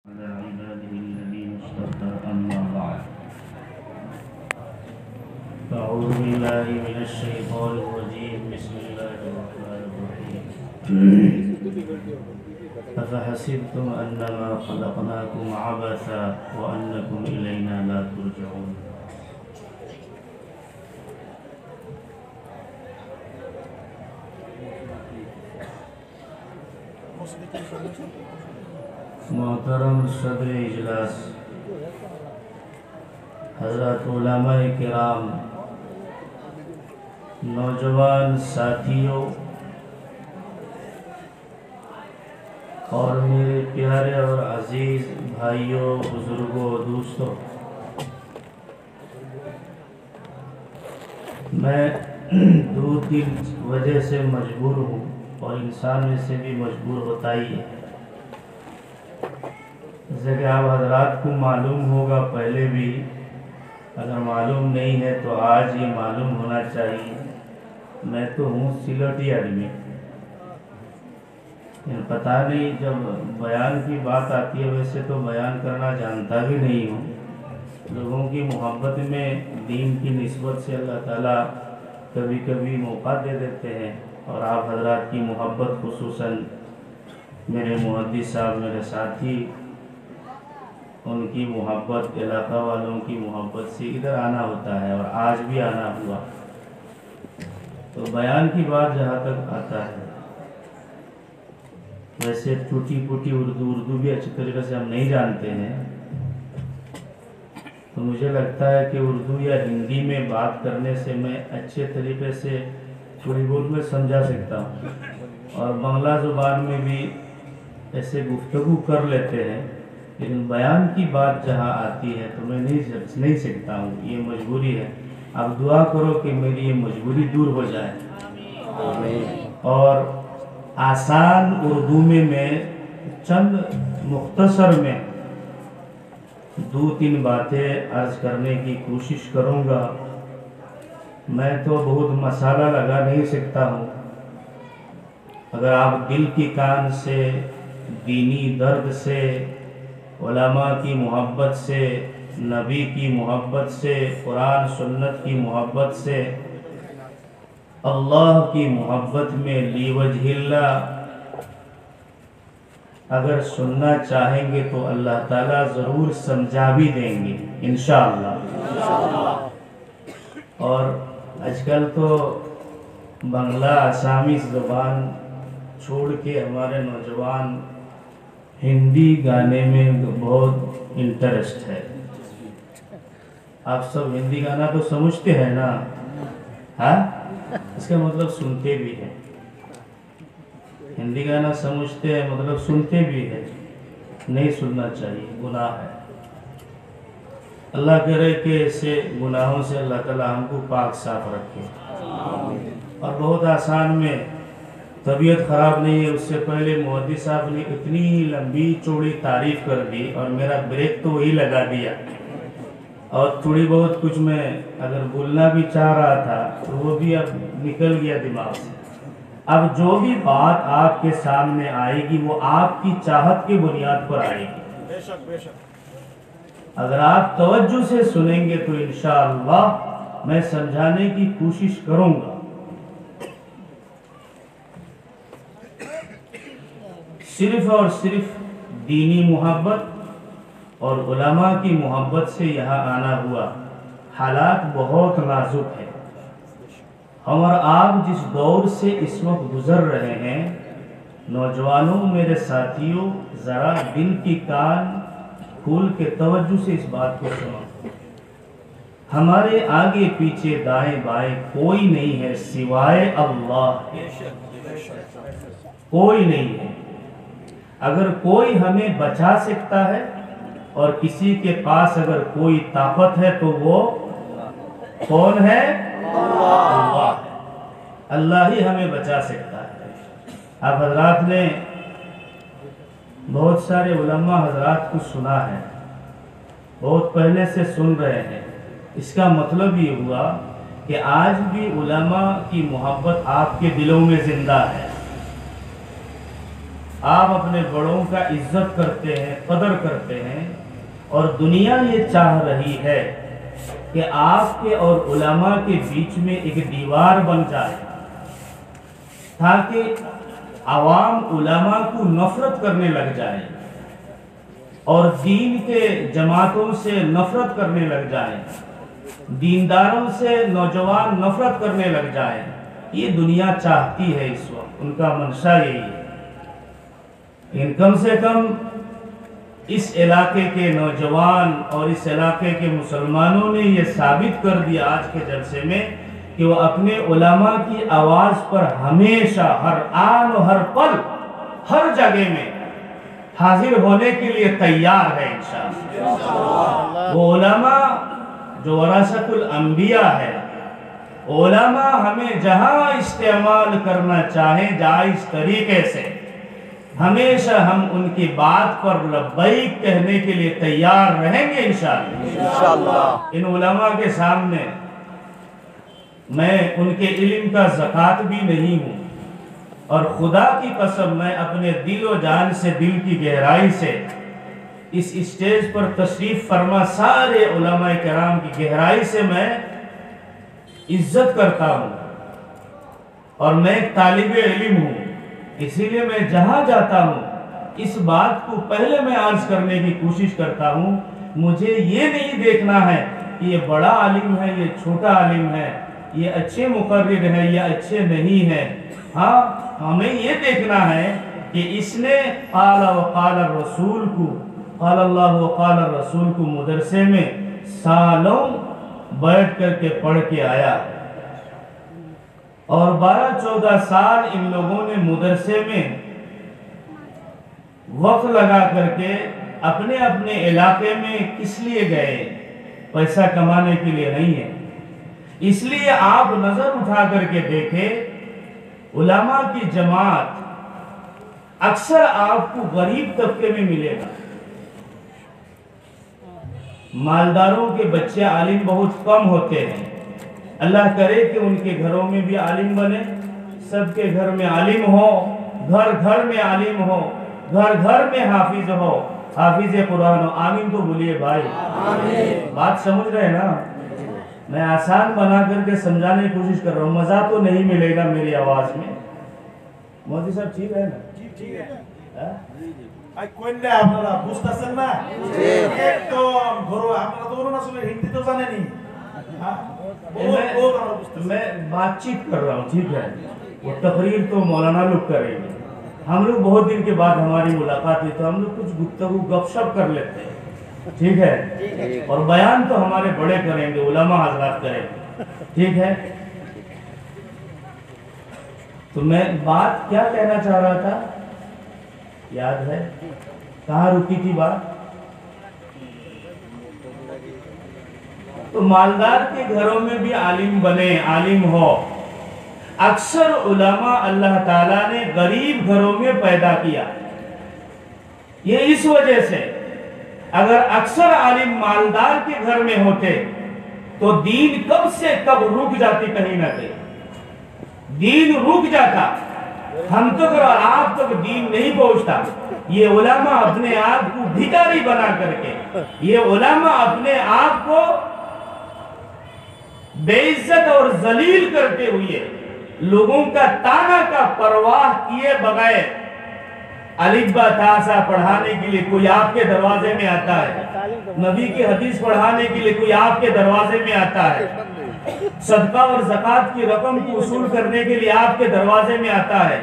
على عباده الذين اصطفى أما بعد أعوذ بالله من الشيطان الرجيم بسم الله الرحمن الرحيم أفحسبتم أنما خلقناكم عبثا وأنكم إلينا لا ترجعون محترم صدر اجلاس، حضرات علماء کرام، نوجوان ساتھیوں اور میرے پیارے اور عزیز بھائیوں، بزرگوں، دوستوں، میں دو تین وجہ سے مجبور ہوں اور انسان میں سے بھی مجبور ہوتا ہی ہے، جیسے کہ آپ حضرات کو معلوم ہوگا، پہلے بھی اگر معلوم نہیں ہے تو آج یہ معلوم ہونا چاہیے، میں تو ہوں سلوٹی آدمی، پتہ نہیں جب بیان کی بات آتی ہے ویسے تو بیان کرنا جانتا بھی نہیں ہوں، لوگوں کی محبت میں دین کی نسبت سے اللہ تعالیٰ کبھی کبھی موقع دے دیتے ہیں، اور آپ حضرات کی محبت، خصوصاً میرے محدث صاحب، میرے ساتھی، ان کی محبت، علاقہ والوں کی محبت سے ادھر آنا ہوتا ہے، اور آج بھی آنا ہوا۔ تو بیان کی بات جہاں تک آتا ہے، ویسے ٹوٹی پوٹی اردو بھی اچھی طریقے سے ہم نہیں جانتے ہیں، تو مجھے لگتا ہے کہ اردو یا ہندی میں بات کرنے سے میں اچھے طریقے سے تھوڑی بہت میں سمجھا سکتا ہوں، اور بنگلہ زبان میں بھی ایسے گفتگو کر لیتے ہیں، لیکن بیان کی بات جہاں آتی ہے تو میں نہیں سکتا ہوں، یہ مجبوری ہے۔ اب دعا کرو کہ میری یہ مجبوری دور ہو جائے، اور آسان اردو میں چند مختصر میں دو تین باتیں عرض کرنے کی کوشش کروں گا۔ میں تو بہت مسالہ لگا نہیں سکتا ہوں، اگر آپ دل کی کان سے، دینی درد سے، علماء کی محبت سے، نبی کی محبت سے، قرآن سنت کی محبت سے، اللہ کی محبت میں لیوجہ اللہ اگر سننا چاہیں گے تو اللہ تعالیٰ ضرور سمجھا بھی دیں گے انشاءاللہ۔ اور آج کل تو بنگلہ آسامی زبان چھوڑ کے ہمارے نوجوان ہندی گانے میں بہت انٹرسٹ ہے۔ آپ سب ہندی گانا تو سمجھتے ہیں نا؟ ہاں، اس کا مطلب سنتے بھی ہیں، ہندی گانا سمجھتے ہیں مطلب سنتے بھی ہیں، نہیں سننا چاہیے، گناہ ہے۔ اللہ کرے کہ ایسے گناہوں سے اللہ تعالی ہم کو پاک صاف رکھے۔ اور بہت آسان میں، طبیعت خراب نہیں ہے، اس سے پہلے محدث صاحب نے اتنی لمبی چوڑی تعریف کر دی اور میرا بریک تو وہی لگا دیا، اور تھوڑی بہت کچھ میں اگر بولنا بھی چاہ رہا تھا تو وہ بھی اب نکل گیا دماغ سے۔ اب جو بھی بات آپ کے سامنے آئے گی وہ آپ کی چاہت کی بنیاد پر آئے گی، اگر آپ توجہ سے سنیں گے تو انشاءاللہ میں سمجھانے کی کوشش کروں گا۔ صرف اور صرف دینی محبت اور علماء کی محبت سے یہاں آنا ہوا۔ حالات بہت نازک ہے، ہم اور آپ جس دور سے اس وقت گزر رہے ہیں، نوجوانوں، میرے ساتھیوں، ذرا دل کی کان کھول کے توجہ سے اس بات کو سنو۔ ہمارے آگے پیچھے دائیں بائیں کوئی نہیں ہے سوائے اللہ کے، کوئی نہیں ہے۔ اگر کوئی ہمیں بچا سکتا ہے اور کسی کے پاس اگر کوئی طاقت ہے تو وہ کون ہے؟ اللہ ہے، اللہ ہی ہمیں بچا سکتا ہے۔ آپ حضرات نے بہت سارے علماء حضرات کو سنا ہے، بہت پہلے سے سن رہے ہیں، اس کا مطلب یہ ہوا کہ آج بھی علماء کی محبت آپ کے دلوں میں زندہ ہے۔ آپ اپنے بڑوں کا عزت کرتے ہیں، قدر کرتے ہیں، اور دنیا یہ چاہ رہی ہے کہ آپ کے اور علماء کے بیچ میں ایک دیوار بن جائے تاکہ عوام علماء کو نفرت کرنے لگ جائے اور دین کے جماعتوں سے نفرت کرنے لگ جائے، دینداروں سے نوجوان نفرت کرنے لگ جائے۔ یہ دنیا چاہتی ہے، اس وقت ان کا منشا یہی ہے۔ لیکن کم سے کم اس علاقے کے نوجوان اور اس علاقے کے مسلمانوں نے یہ ثابت کر دیا آج کے جلسے میں کہ وہ اپنے علماء کی آواز پر ہمیشہ، ہر آن و ہر پل، ہر جگہ میں حاضر ہونے کے لیے تیار ہے انشاءاللہ۔ وہ علماء جو وراثت الانبیاء ہے، علماء ہمیں جہاں استعمال کرنا چاہیں جائز طریقے سے، ہمیشہ ہم ان کی بات پر لبیک کہنے کے لیے تیار رہیں گے انشاءاللہ۔ ان علماء کے سامنے میں ان کے علم کا زکوٰۃ بھی نہیں ہوں، اور خدا کی قسم میں اپنے دل و جان سے، دل کی گہرائی سے اس اسٹیج پر تشریف فرما سارے علماء کرام کی گہرائی سے میں عزت کرتا ہوں، اور میں ایک طالب علم ہوں، اسی لیے میں جہاں جاتا ہوں اس بات کو پہلے میں عرض کرنے کی کوشش کرتا ہوں۔ مجھے یہ نہیں دیکھنا ہے کہ یہ بڑا عالم ہے، یہ چھوٹا عالم ہے، یہ اچھے مقرر ہے یا اچھے نہیں ہے۔ ہاں، ہمیں یہ دیکھنا ہے کہ اس نے قال وقال الرسول کو، قال اللہ وقال الرسول کو مدرسے میں سالوں بیٹھ کر کے پڑھ کے آیا، اور 12-14 سال ان لوگوں نے مدرسے میں وقت لگا کر کے اپنے اپنے علاقے میں کس لیے گئے؟ پیسہ کمانے کے لیے نہیں ہے۔ اس لیے آپ نظر اٹھا کر کے دیکھیں، علماء کی جماعت اکثر آپ کو غریب طبقے میں ملے گا۔ مالداروں کے بچے عالم بہت کم ہوتے ہیں، اللہ کرے کہ ان کے گھروں میں بھی عالم بنے، سب کے گھر میں عالم ہو، گھر گھر میں عالم ہو، گھر گھر میں حافظ ہو، حافظ قرآن ہو۔ آمین تو بولیے بھائی، بات سمجھ رہے ہیں نا؟ میں آسان بنا کر کے سمجھانے کی کوشش کر رہا ہوں، مزہ تو نہیں ملے گا میری آواز میں۔ مودی صاحب ٹھیک ہے نا؟ ٹھیک ہے۔ কোনটা আপনারা বুঝতেছেন না? একদম ধরো আপনারা তো ওনার আসলে হিন্দি তো জানেনই। میں بات چیت کر رہا ہوں، ٹھیک ہے؟ وہ تقریر تو مولانا لوگ کریں گے، ہم لوگ بہت دن کے بعد ہماری ملاقات ہوئی تو ہم لوگ کچھ گفتگو گپ شپ کر لیتے ہیں، ٹھیک ہے؟ اور بیان تو ہمارے بڑے کریں گے، علماء حضرات کریں گے، ٹھیک ہے؟ تو میں بات کیا کہنا چاہ رہا تھا، یاد ہے؟ کہاں رکی تھی بات؟ تو مالدار کے گھروں میں بھی عالم بنے، عالم ہو۔ اکثر علماء اللہ تعالیٰ نے غریب گھروں میں پیدا کیا، یہ اس وجہ سے اگر اکثر عالم مالدار کے گھر میں ہوتے تو دین کب سے کب رک جاتی، کہیں نہ کہیں دین رک جاتا، ہم تک اور آپ تک دین نہیں پہنچتا۔ یہ علماء اپنے آپ کو بھکاری بنا کر کے، یہ علماء اپنے آپ کو بے عزت اور ذلیل کرتے ہوئے، لوگوں کا تانا کا پرواہ کیے بغیر الف با تا سا پڑھانے کے لیے کوئی آپ کے دروازے میں آتا ہے، نبی کی حدیث پڑھانے کے لیے کوئی آپ کے دروازے میں آتا ہے، صدقہ اور زکوٰۃ کی رقم کو وصول کرنے کے لیے آپ کے دروازے میں آتا ہے۔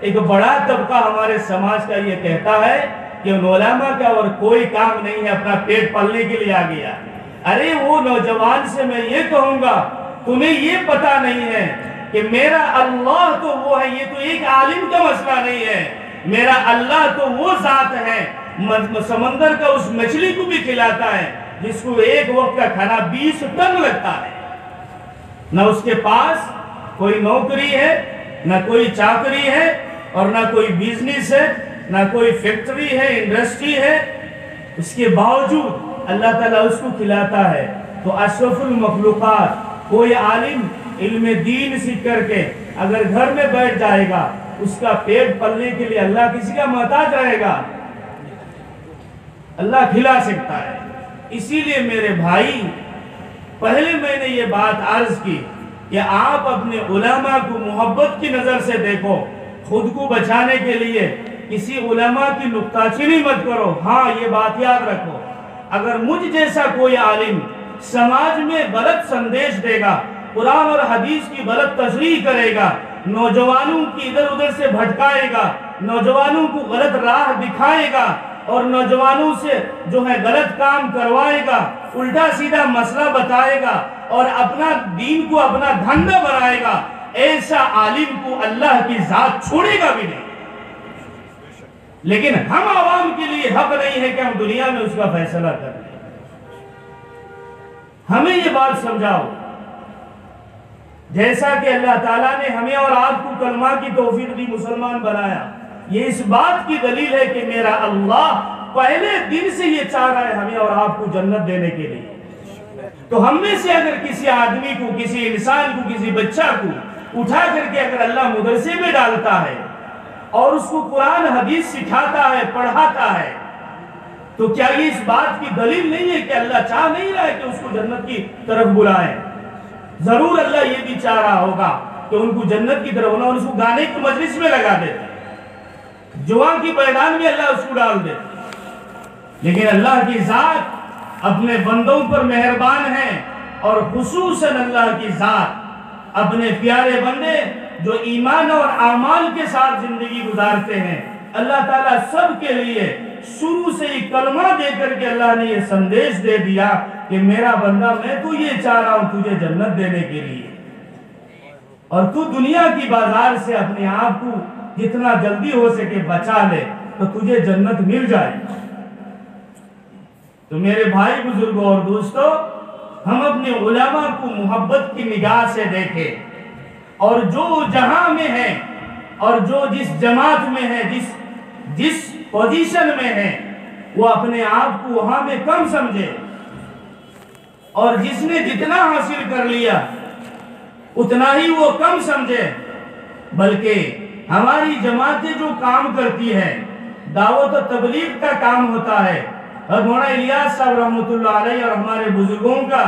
ایک بڑا طبقہ ہمارے سماج کا یہ کہتا ہے کہ علماء کا اور کوئی کام نہیں ہے، اپنا پیٹ پالنے کے لیے آ گیا۔ ارے وہ نوجوان سے میں یہ کہوں گا، تمہیں یہ پتا نہیں ہے کہ میرا اللہ تو وہ ہے، یہ تو ایک عالم کا مسئلہ نہیں ہے، میرا اللہ تو وہ ذات ہے، سمندر کا اس مچھلی کو بھی کھلاتا ہے جس کو ایک وقت کا کھانا 20 ٹن لگتا ہے۔ نہ اس کے پاس کوئی نوکری ہے، نہ کوئی چاکری ہے، اور نہ کوئی بزنس ہے، نہ کوئی فیکٹری ہے، انڈسٹری ہے، اس کے باوجود اللہ تعالیٰ اس کو کھلاتا ہے۔ تو اشرف المخلوقات کوئی عالم علم دین سیکھ کر کے اگر گھر میں بیٹھ جائے گا اس کا پیٹ پلنے کے لیے اللہ کسی کا محتاج رہے گا؟ اللہ کھلا سکتا ہے۔ اسی لیے میرے بھائی، پہلے میں نے یہ بات عرض کی کہ آپ اپنے علماء کو محبت کی نظر سے دیکھو، خود کو بچانے کے لیے کسی علماء کی نکتہ چینی مت کرو۔ ہاں، یہ بات یاد رکھو، اگر مجھ جیسا کوئی عالم سماج میں غلط سندیش دے گا، قرآن اور حدیث کی غلط تشریح کرے گا، نوجوانوں کی ادھر ادھر سے بھٹکائے گا، نوجوانوں کو غلط راہ دکھائے گا اور نوجوانوں سے جو ہے غلط کام کروائے گا، الٹا سیدھا مسئلہ بتائے گا اور اپنا دین کو اپنا دھندا بنائے گا، ایسا عالم کو اللہ کی ذات چھوڑے گا بھی نہیں۔ لیکن ہم عوام کے لیے حق نہیں ہے کہ ہم دنیا میں اس کا فیصلہ کریں۔ ہمیں یہ بات سمجھاؤ، جیسا کہ اللہ تعالیٰ نے ہمیں اور آپ کو کلمہ کی توفیق دی، مسلمان بنایا، یہ اس بات کی دلیل ہے کہ میرا اللہ پہلے دن سے یہ چاہ رہا ہے ہمیں اور آپ کو جنت دینے کے لیے۔ تو ہم میں سے اگر کسی آدمی کو، کسی انسان کو، کسی بچہ کو اٹھا کر کے اگر اللہ مدرسے میں ڈالتا ہے اور اس کو قرآن حدیث سکھاتا ہے، پڑھاتا ہے، تو کیا یہ اس بات کی دلیل نہیں ہے کہ اللہ چاہ نہیں رہا ہے کہ اس کو جنت کی طرف بلائے؟ ضرور اللہ یہ بھی چاہ رہا ہوگا کہ ان کو جنت کی طرف بلائے، اور اس کو گانے کی مجلس میں لگا دیتے، جوان کی میدان میں اللہ اس کو ڈال دیتے۔ لیکن اللہ کی ذات اپنے بندوں پر مہربان ہے، اور خصوصاً اللہ کی ذات اپنے پیارے بندے جو ایمان اور اعمال کے ساتھ زندگی گزارتے ہیں، اللہ تعالیٰ سب کے لیے شروع سے ہی کلمہ دے کر کے اللہ نے یہ سندیش دے دیا کہ میرا بندہ، میں تو یہ چاہ رہا ہوں تجھے جنت دینے کے لیے، اور تو دنیا کی بازار سے اپنے آپ کو جتنا جلدی ہو سکے بچا لے تو تجھے جنت مل جائے۔ تو میرے بھائی بزرگوں اور دوستو، ہم اپنے علماء کو محبت کی نگاہ سے دیکھیں، اور جو جہاں میں ہے اور جو جس جماعت میں ہے، جس پوزیشن میں ہے، وہ اپنے آپ کو وہاں میں کم سمجھے، اور جس نے جتنا حاصل کر لیا اتنا ہی وہ کم سمجھے۔ بلکہ ہماری جماعتیں جو کام کرتی ہے، دعوت و تبلیغ کا کام ہوتا ہے، اور مولانا الیاس صاحب رحمۃ اللہ علیہ اور ہمارے بزرگوں کا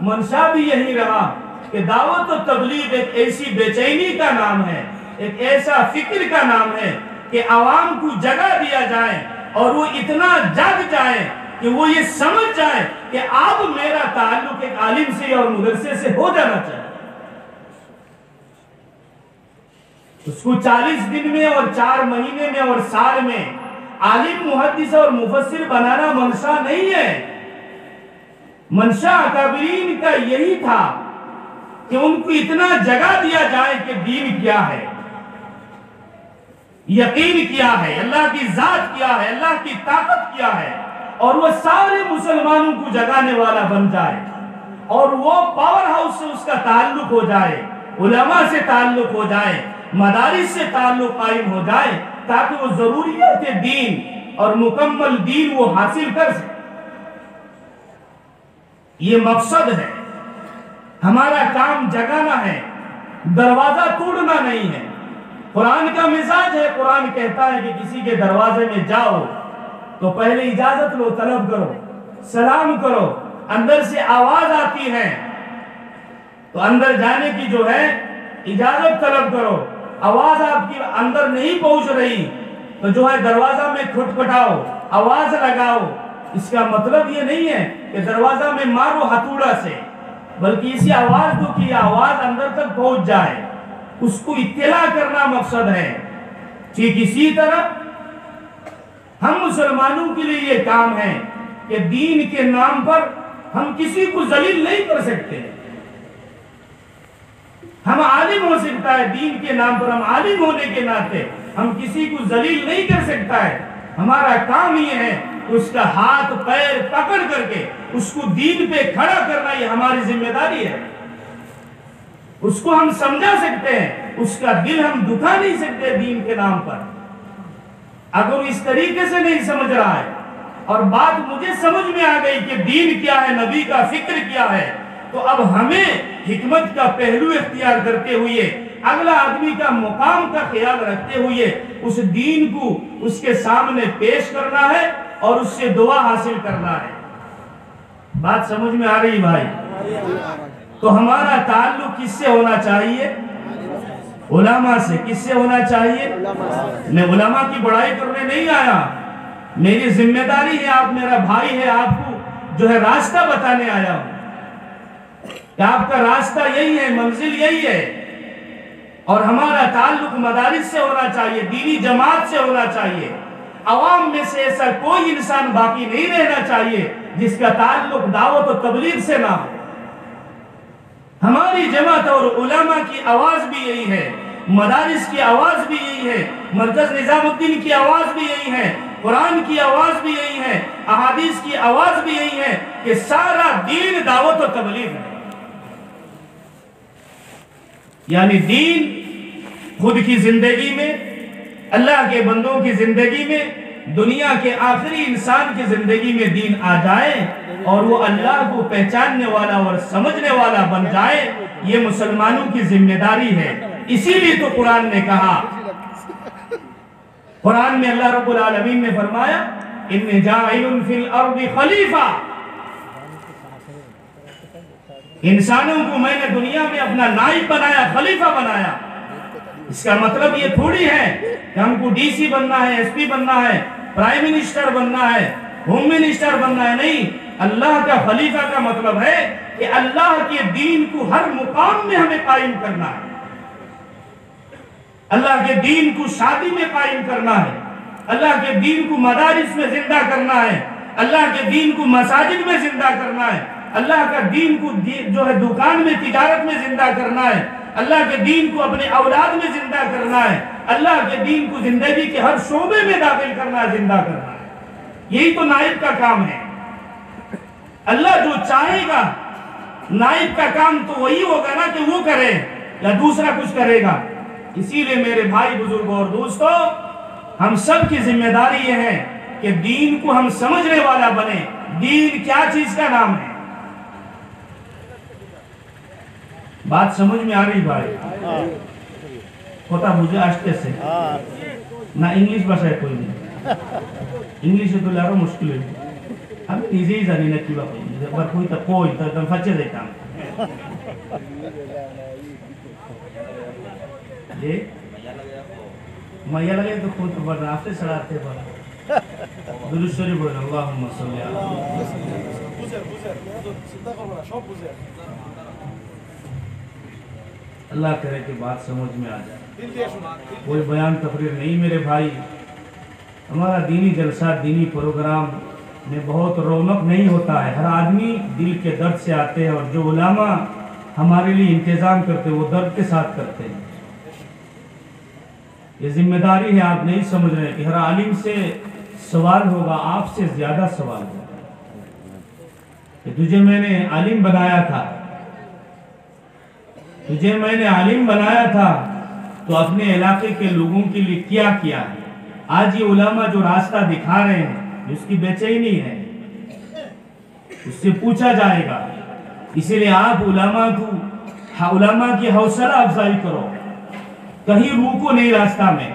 منشا بھی یہی رہا کہ دعوت و تبلیغ ایک ایسی بے چینی کا نام ہے، ایک ایسا فکر کا نام ہے کہ عوام کو جگہ دیا جائے اور وہ اتنا جگ جائے کہ وہ یہ سمجھ جائے کہ اب میرا تعلق ایک عالم سے اور مدرسے سے ہو جانا چاہیے۔ اس کو 40 دن میں اور 4 مہینے میں اور سال میں عالم، محدث اور مفسر بنانا منشا نہیں ہے۔ منشا اکابرین کا یہی تھا کہ ان کو اتنا جگہ دیا جائے کہ دین کیا ہے، یقین کیا ہے، اللہ کی ذات کیا ہے، اللہ کی طاقت کیا ہے، اور وہ سارے مسلمانوں کو جگانے والا بن جائے، اور وہ پاور ہاؤس سے اس کا تعلق ہو جائے، علماء سے تعلق ہو جائے، مدارس سے تعلق قائم ہو جائے، تاکہ وہ ضروریات دین اور مکمل دین وہ حاصل کر سکے۔ یہ مقصد ہے، ہمارا کام جگانا ہے، دروازہ توڑنا نہیں ہے۔ قرآن کا مزاج ہے، قرآن کہتا ہے کہ کسی کے دروازے میں جاؤ تو پہلے اجازت لو، طلب کرو، سلام کرو، اندر سے آواز آتی ہے تو اندر جانے کی جو ہے اجازت طلب کرو، آواز آپ کی اندر نہیں پہنچ رہی تو جو ہے دروازہ میں کھٹکھٹاؤ، آواز لگاؤ۔ اس کا مطلب یہ نہیں ہے کہ دروازہ میں مارو ہتھوڑا سے، بلکہ اسی آواز دو کہ آواز اندر تک پہنچ جائے، اس کو اطلاع کرنا مقصد ہے۔ ٹھیک اسی طرح ہم مسلمانوں کے لیے یہ کام ہے کہ دین کے نام پر ہم کسی کو ذلیل نہیں کر سکتے۔ ہم عالم ہو سکتا ہے، دین کے نام پر ہم عالم ہونے کے ناطے ہم کسی کو ذلیل نہیں کر سکتا ہے۔ ہمارا کام یہ ہے کہ اس کا ہاتھ پیر پکڑ کر کے اس کو دین پہ کھڑا کرنا، یہ ہماری ذمہ داری ہے۔ اس کو ہم سمجھا سکتے ہیں، اس کا دل ہم دکھا نہیں سکتے دین کے نام پر۔ اگر اس طریقے سے نہیں سمجھ رہا ہے اور بات مجھے سمجھ میں آ گئی کہ دین کیا ہے، نبی کا فکر کیا ہے، تو اب ہمیں حکمت کا پہلو اختیار کرتے ہوئے اگلا آدمی کا مقام کا خیال رکھتے ہوئے اس دین کو اس کے سامنے پیش کرنا ہے اور اس سے دعا حاصل کرنا ہے۔ بات سمجھ میں آ رہی بھائی؟ تو ہمارا تعلق کس سے ہونا چاہیے؟ علماء سے۔ کس سے ہونا چاہیے؟ میں علماء کی بڑائی کرنے نہیں آیا، میری ذمہ داری ہے، آپ میرا بھائی ہے، آپ کو جو ہے راستہ بتانے آیا ہوں کہ آپ کا راستہ یہی ہے، منزل یہی ہے، اور ہمارا تعلق مدارس سے ہونا چاہیے، دینی جماعت سے ہونا چاہیے۔ عوام میں سے ایسا کوئی انسان باقی نہیں رہنا چاہیے جس کا تعلق دعوت و تبلیغ سے نہ ہو۔ ہماری جماعت اور علماء کی آواز بھی یہی ہے، مدارس کی آواز بھی یہی ہے، مرکز نظام الدین کی آواز بھی یہی ہے، قرآن کی آواز بھی یہی ہے، احادیث کی آواز بھی یہی ہے کہ سارا دین دعوت و تبلیغ ہے۔ یعنی دین خود کی زندگی میں، اللہ کے بندوں کی زندگی میں، دنیا کے آخری انسان کی زندگی میں دین آ جائے اور وہ اللہ کو پہچاننے والا اور سمجھنے والا بن جائے، یہ مسلمانوں کی ذمہ داری ہے۔ اسی لیے تو قرآن نے کہا، قرآن میں اللہ رب العالمین نے فرمایا اِنِّ جَاعِلٌ فِي الْأَرْضِ خلیفہ، انسانوں کو میں نے دنیا میں اپنا نائب بنایا، خلیفہ بنایا۔ اس کا مطلب یہ تھوڑی ہے کہ ہم کو ڈی سی بننا ہے، ایس پی بننا ہے، پرائم منسٹر بننا ہے، ہوم منسٹر بننا ہے، نہیں۔ اللہ کا خلیفہ کا مطلب ہے کہ اللہ کے دین کو ہر مقام میں ہمیں قائم کرنا ہے، اللہ کے دین کو شادی میں قائم کرنا ہے، اللہ کے دین کو مدارس میں زندہ کرنا ہے، اللہ کے دین کو مساجد میں زندہ کرنا ہے، اللہ کا دین کو جو ہے دکان میں تجارت میں زندہ کرنا ہے، اللہ کے دین کو اپنے اولاد میں زندہ کرنا ہے، اللہ کے دین کو زندگی کے ہر شعبے میں داخل کرنا ہے، زندہ کرنا ہے۔ یہی تو نائب کا کام ہے۔ اللہ جو چاہے گا، نائب کا کام تو وہی ہوگا نا کہ وہ کرے یا دوسرا کچھ کرے گا۔ اسی لیے میرے بھائی بزرگوں اور دوستو، ہم سب کی ذمہ داری یہ ہے کہ دین کو ہم سمجھنے والا بنے۔ دین کیا چیز کا نام ہے؟ بات سمجھ میں آ رہی بھائی؟ ہوتا مجھے آشتے سے نہ انگلیش باشا کوئی نہیں، انگلیش تو لارو مشکل ہے، ہمیں نیزے ہی زانی نکی با کوئی تا کوئی تا دم فچے دیتا ہوں جی میا لگے تو خود بڑھنا آپ سے سڑاتے بڑھنا درست شریف بڑھنا اللہم صلی اللہ اللہ کرے کہ بات سمجھ میں آ جائے۔ کوئی بیان تقریر نہیں میرے بھائی، ہمارا دینی جلسہ دینی پروگرام میں بہت رونق نہیں ہوتا ہے، ہر آدمی دل کے درد سے آتے ہیں، اور جو علماء ہمارے لیے انتظام کرتے ہیں وہ درد کے ساتھ کرتے ہیں۔ یہ ذمہ داری ہے، آپ نہیں سمجھ رہے کہ ہر عالم سے سوال ہوگا، آپ سے زیادہ سوال ہوگا کہ تجھے میں نے عالم بنایا تھا، تجھے میں نے عالم بنایا تھا تو اپنے علاقے کے لوگوں کے لیے کیا کیا ہے؟ آج یہ علماء جو راستہ دکھا رہے ہیں، اس کی بے چینی ہے، اس سے پوچھا جائے گا۔ اسی لیے آپ علماء کی حوصلہ افزائی کرو، کہیں روکو نہیں راستہ میں،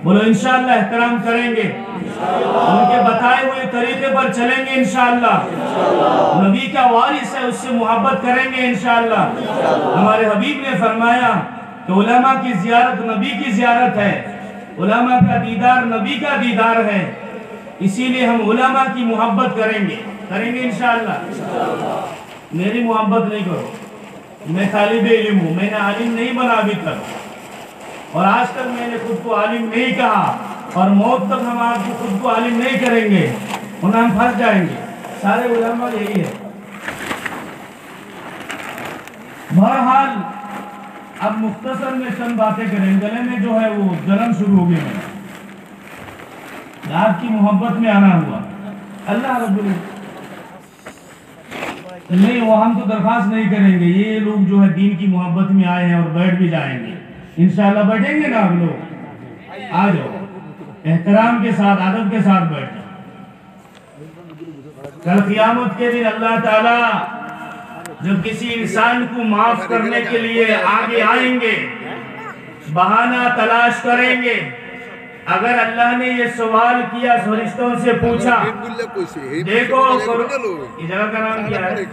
بولو انشاءاللہ احترام کریں گے، ان کے بتائے ہوئے طریقے پر چلیں گے انشاءاللہ، نبی کا وارث ہے اس سے محبت کریں گے انشاءاللہ۔ ہمارے حبیب نے فرمایا کہ علماء کی زیارت نبی کی زیارت ہے، علماء کا دیدار نبی کا دیدار ہے، اسی لیے ہم علماء کی محبت کریں گے انشاءاللہ۔ میری محبت نہیں کرو، میں طالب علم ہوں، میں نے عالم نہیں بنا ابھی تک، اور آج تک میں نے خود کو عالم نہیں کہا، اور موت تک ہم آپ کو خود کو عالم نہیں کریں گے، ورنہ ہم پھنس جائیں گے۔ سارے علماء یہی ہے۔ بہرحال اب مختصر میں چند باتیں کریں، گلے میں جو ہے وہ جلن شروع ہو گئی ہے، آپ کی محبت میں آنا ہوا۔ اللہ رب نہیں، وہ ہم تو درخواست نہیں کریں گے، یہ لوگ جو ہے دین کی محبت میں آئے ہیں اور بیٹھ بھی جائیں گے انشاءاللہ، بیٹھیں گے نا آپ لوگ؟ آ جاؤ، احترام کے ساتھ ادب کے ساتھ بیٹھ جاؤ۔ کل قیامت کے دن اللہ تعالیٰ جب کسی انسان کو معاف کرنے کے لیے آگے آئیں گے بہانہ تلاش کریں گے. اگر اللہ نے یہ سوال کیا فرشتوں سے پوچھا, دیکھو یہ جگہ کا نام کیا ہے,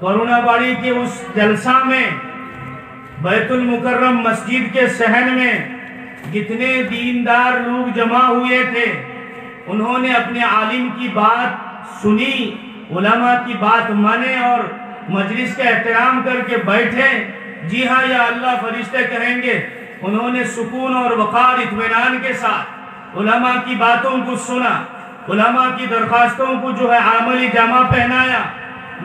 کرونا باڑی کے اس جلسہ میں بیت المکرم مسجد کے صحن میں کتنے دیندار لوگ جمع ہوئے تھے. انہوں نے اپنے عالم کی بات سنی, علماء کی بات مانے اور مجلس کا احترام کر کے بیٹھے. جی ہاں یا اللہ فرشتے کہیں گے. انہوں نے سکون اور وقار اطمینان کے ساتھ علماء کی باتوں کو سنا, علماء کی درخواستوں کو جو ہے عملی جامہ پہنایا.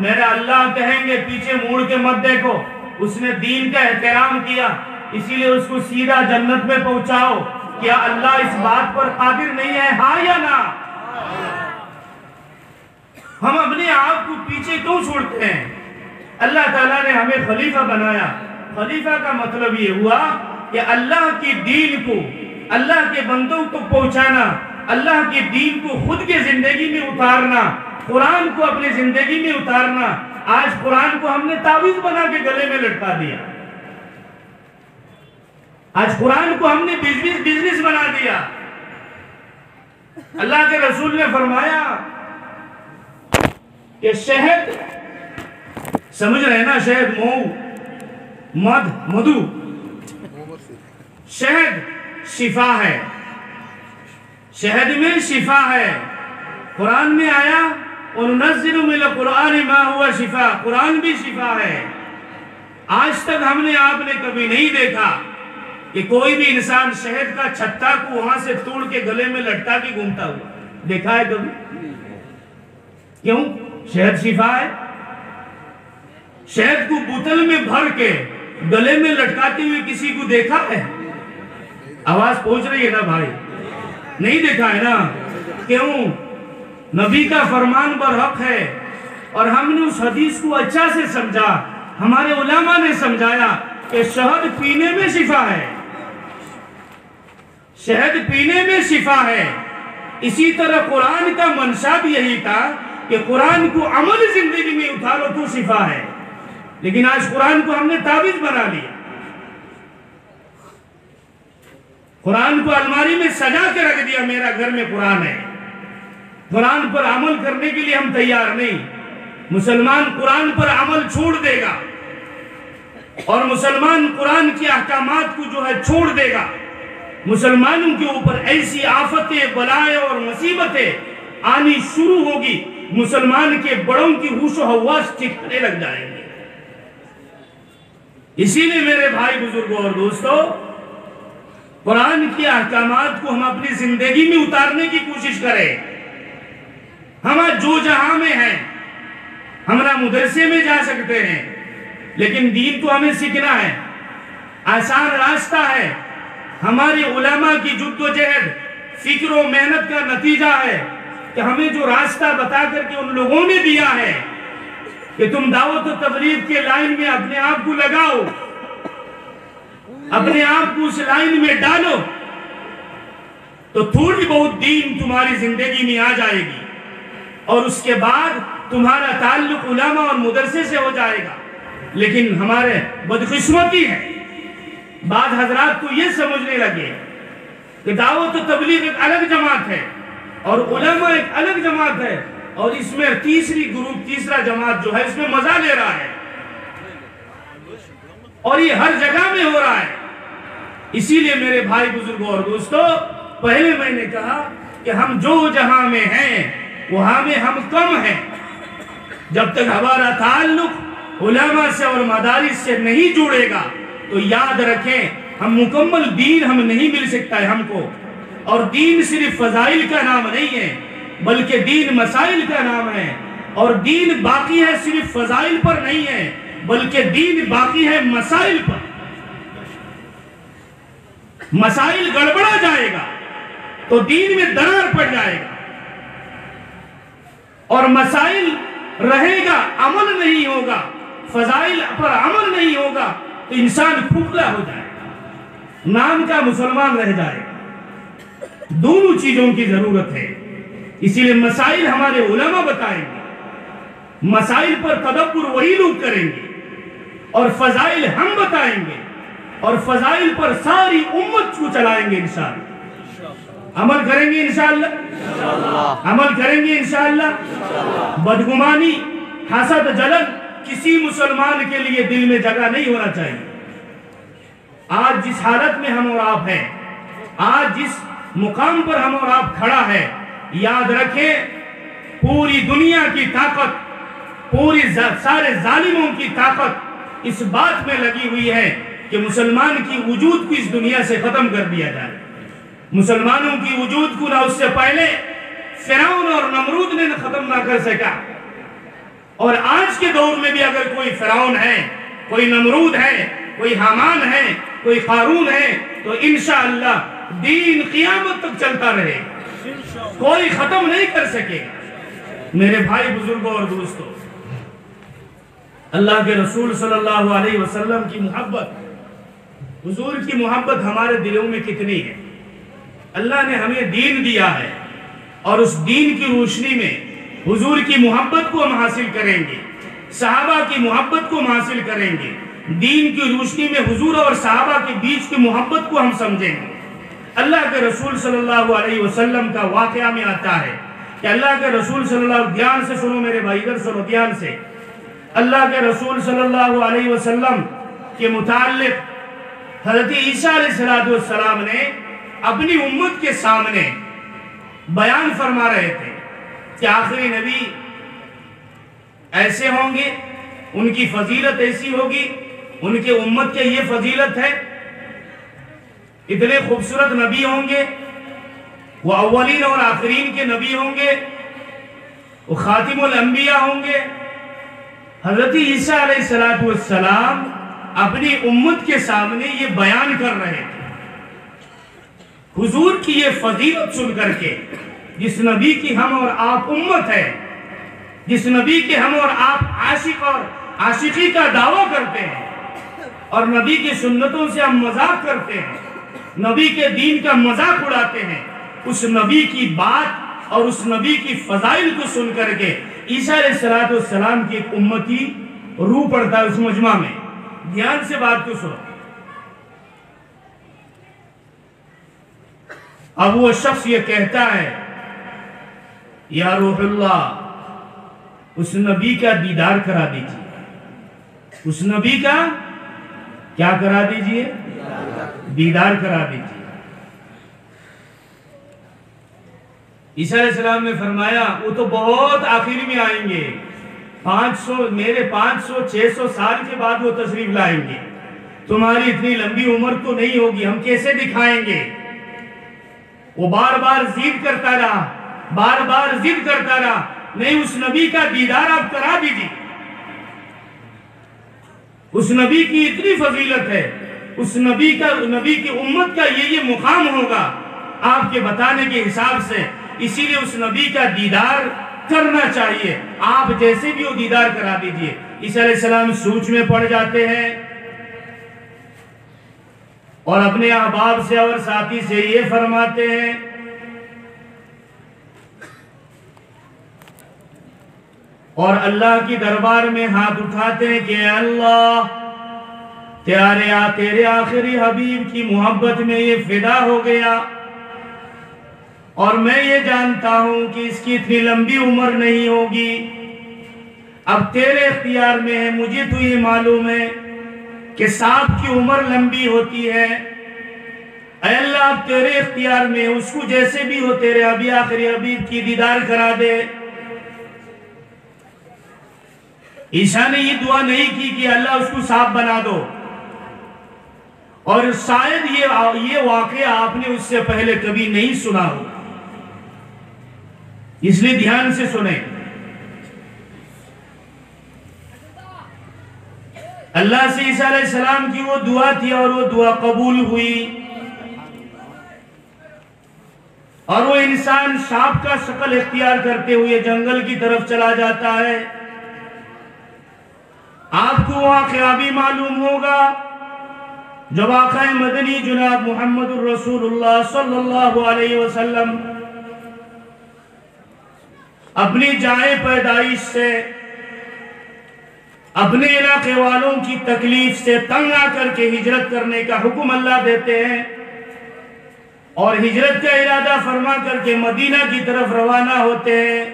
میرا اللہ کہیں گے پیچھے موڑ کے مت دیکھو, اس نے دین کا احترام کیا, اسی لیے اس کو سیدھا جنت میں پہنچاؤ. کیا اللہ اس بات پر قادر نہیں ہے؟ ہاں یا نہ؟ ہم اپنے آپ کو پیچھے کیوں چھوڑتے ہیں؟ اللہ تعالیٰ نے ہمیں خلیفہ بنایا. خلیفہ کا مطلب یہ ہوا کہ اللہ کی دین کو اللہ کے بندوں کو پہنچانا, اللہ کے دین کو خود کے زندگی میں اتارنا, قرآن کو اپنی زندگی میں اتارنا. آج قرآن کو ہم نے تعویذ بنا کے گلے میں لٹکا دیا. آج قرآن کو ہم نے بزنس بنا دیا. اللہ کے رسول نے فرمایا کہ شہد, سمجھ رہے نا, شہد, مدھو, شہد شفا ہے, شہد میں شفا ہے. قرآن میں آیا وَنُنَزِّلُ مِنَ الْقُرْآنِ مَا هُوَ شِفَا, قرآن بھی شفا ہے. آج تک ہم نے آپ نے کبھی نہیں دیکھا کہ کوئی بھی انسان شہد کا چھتا کو وہاں سے توڑ کے گلے میں لٹکا کے گھومتا ہوا دیکھا ہے کبھی؟ کیوں؟ شہد شفا ہے. شہد کو بوتل میں بھر کے گلے میں لٹکاتے ہوئے کسی کو دیکھا ہے؟ آواز پہنچ رہی ہے نا بھائی؟ نہیں دیکھا ہے نا. کیوں؟ نبی کا فرمان برحق ہے اور ہم نے اس حدیث کو اچھا سے سمجھا. ہمارے علماء نے سمجھایا کہ شہد پینے میں شفا ہے, شہد پینے میں شفا ہے. اسی طرح قرآن کا منشا بھی یہی تھا کہ قرآن کو عمل زندگی میں اتارو تو شفا ہے. لیکن آج قرآن کو ہم نے تعویذ بنا لیا. قرآن کو الماری میں سجا کے رکھ دیا, میرا گھر میں قرآن ہے. قرآن پر عمل کرنے کے لیے ہم تیار نہیں. مسلمان قرآن پر عمل چھوڑ دے گا اور مسلمان قرآن کے احکامات کو جو ہے چھوڑ دے گا. مسلمانوں کے اوپر ایسی آفتیں, بلائیں اور مصیبتیں آنی شروع ہوگی, مسلمان کے بڑوں کی ہوش و حواس ٹھکانے لگ جائیں گے. اسی لیے میرے بھائی بزرگوں اور دوستو, قرآن کے احکامات کو ہم اپنی زندگی میں اتارنے کی کوشش کریں. ہم جو جہاں میں ہیں, ہم نہ مدرسے میں جا سکتے ہیں, لیکن دین تو ہمیں سیکھنا ہے. آسان راستہ ہے. ہماری علماء کی جد و جہد, فکر و محنت کا نتیجہ ہے کہ ہمیں جو راستہ بتا کر کے ان لوگوں نے دیا ہے کہ تم دعوت و تبلیغ کے لائن میں اپنے آپ کو لگاؤ, اپنے آپ کو اس لائن میں ڈالو, تو تھوڑی بہت دین تمہاری زندگی میں آ جائے گی اور اس کے بعد تمہارا تعلق علماء اور مدرسے سے ہو جائے گا. لیکن ہمارے بدقسمتی ہے, بعض حضرات تو یہ سمجھنے لگے کہ دعوت و تبلیغ ایک الگ جماعت ہے اور علماء ایک الگ جماعت ہے, اور اس میں تیسرا جماعت جو ہے اس میں مزہ لے رہا ہے, اور یہ ہر جگہ میں ہو رہا ہے. اسی لیے میرے بھائی بزرگوں اور دوستو, پہلے میں نے کہا کہ ہم جو جہاں میں ہیں وہاں میں ہم کم ہیں. جب تک ہمارا تعلق علماء سے اور مدارس سے نہیں جڑے گا تو یاد رکھیں ہم مکمل دین ہم نہیں مل سکتا ہے ہم کو. اور دین صرف فضائل کا نام نہیں ہے بلکہ دین مسائل کا نام ہے, اور دین باقی ہے صرف فضائل پر نہیں ہے بلکہ دین باقی ہے مسائل پر. مسائل گڑبڑا جائے گا تو دین میں درار پڑ جائے گا, اور مسائل رہے گا, عمل نہیں ہوگا, فضائل پر عمل نہیں ہوگا تو انسان کھوکھلا ہو جائے گا, نام کا مسلمان رہ جائے گا. دونوں چیزوں کی ضرورت ہے. اسی لیے مسائل ہمارے علماء بتائیں گے, مسائل پر تدبر وہی لوگ کریں گے, اور فضائل ہم بتائیں گے. اور فضائل پر ساری امت کو چلائیں گے انشاءاللہ۔ عمل کریں گے انشاءاللہ، عمل کریں گے انشاءاللہ۔ بدگمانی، حسد، جلن کسی مسلمان کے لیے دل میں جگہ نہیں ہونا چاہیے۔ آج جس حالت میں ہم اور آپ ہیں، آج جس مقام پر ہم اور آپ کھڑا ہے، یاد رکھیں پوری دنیا کی طاقت، پوری سارے ظالموں کی طاقت اس بات میں لگی ہوئی ہے کہ مسلمان کی وجود کو اس دنیا سے ختم کر دیا جائے۔ مسلمانوں کی وجود کو نہ اس سے پہلے فرعون اور نمرود نے ختم نہ کر سکا، اور آج کے دور میں بھی اگر کوئی فرعون ہے، کوئی نمرود ہے، کوئی حامان ہے، کوئی قارون ہے، تو انشاءاللہ دین قیامت تک چلتا رہے، کوئی ختم نہیں کر سکے۔ میرے بھائی بزرگوں اور دوستوں، اللہ کے رسول صلی اللہ علیہ وسلم کی محبت، حضور کی محبت ہمارے دلوں میں کتنی ہے۔ اللہ نے ہمیں دین دیا ہے، اور اس دین کی روشنی میں حضور کی محبت کو ہم حاصل کریں گے، صحابہ کی محبت کو ہم حاصل کریں گے، دین کی روشنی میں حضور اور صحابہ کے بیچ کی محبت کو ہم سمجھیں گے۔ اللہ کے رسول صلی اللہ علیہ وسلم کا واقعہ میں آتا ہے کہ اللہ کے رسول صلی اللہ علیہ وسلم، دھیان سے سنو میرے بھائی، ادھر سنو دھیان سے، اللہ کے رسول صلی اللہ علیہ وسلم کے متعلق حضرت عیسیٰ علیہ السلام نے اپنی امت کے سامنے بیان فرما رہے تھے کہ آخری نبی ایسے ہوں گے، ان کی فضیلت ایسی ہوگی، ان کے امت کے یہ فضیلت ہے، اتنے خوبصورت نبی ہوں گے، وہ اولین اور آخرین کے نبی ہوں گے، وہ خاتم الانبیاء ہوں گے۔ حضرت عیسیٰ علیہ السلام اپنی امت کے سامنے یہ بیان کر رہے تھے۔ حضور کی یہ فضیلت سن کر کے، جس نبی کی ہم اور آپ امت ہے، جس نبی کے ہم اور آپ عاشق اور عاشقی کا دعویٰ کرتے ہیں، اور نبی کی سنتوں سے ہم مذاق کرتے ہیں، نبی کے دین کا مذاق اڑاتے ہیں، اس نبی کی بات اور اس نبی کی فضائل کو سن کر کے عیسیٰ علیہ السلام کی ایک امتی روح پڑتا ہے اس مجمع میں۔ دھیان سے بات کو سنو۔ اب وہ شخص یہ کہتا ہے، یا روح اللہ، اس نبی کا دیدار کرا دیجئے، اس نبی کا کیا کرا دیجئے؟ دیدار کرا دیجئے۔ عیسیٰ علیہ السلام نے فرمایا وہ تو بہت آخری میں آئیں گے، 500-600 سال کے بعد وہ تشریف لائیں گے، تمہاری اتنی لمبی عمر تو نہیں ہوگی، ہم کیسے دکھائیں گے؟ وہ بار بار ضد کرتا رہا، بار بار ضد کرتا رہا، نہیں اس نبی کا دیدار آپ کرا دیجئے، اس نبی کی اتنی فضیلت ہے، اس نبی کی امت کا یہ مقام ہوگا آپ کے بتانے کے حساب سے، اسی لیے اس نبی کا دیدار کرنا چاہیے، آپ جیسے بھی وہ دیدار کرا دیجئے۔ عیسیٰ علیہ السلام سوچ میں پڑ جاتے ہیں اور اپنے احباب سے اور ساتھی سے یہ فرماتے ہیں، اور اللہ کی دربار میں ہاتھ اٹھاتے ہیں کہ اے اللہ، تیرے آخری حبیب کی محبت میں یہ فدا ہو گیا، اور میں یہ جانتا ہوں کہ اس کی اتنی لمبی عمر نہیں ہوگی، اب تیرے اختیار میں ہے، مجھے تو یہ معلوم ہے کہ سانپ کی عمر لمبی ہوتی ہے، اے اللہ اب تیرے اختیار میں، اس کو جیسے بھی ہو تیرے آخری حبیب کی دیدار کرا دے۔ عیسیٰ نے یہ دعا نہیں کی کہ اللہ اس کو سانپ بنا دو، اور شاید یہ واقعہ آپ نے اس سے پہلے کبھی نہیں سنا ہو، اس لیے دھیان سے سنیں۔ اللہ سے عیسیٰ علیہ السلام کی وہ دعا تھی اور وہ دعا قبول ہوئی، اور وہ انسان سانپ کا شکل اختیار کرتے ہوئے جنگل کی طرف چلا جاتا ہے۔ آپ کو واقعہ بھی معلوم ہوگا جب آقا مدنی جناب محمد الرسول اللہ صلی اللہ علیہ وسلم اپنی جائے پیدائش سے اپنے علاقے والوں کی تکلیف سے تنگ آ کر کے ہجرت کرنے کا حکم اللہ دیتے ہیں اور ہجرت کا ارادہ فرما کر کے مدینہ کی طرف روانہ ہوتے ہیں۔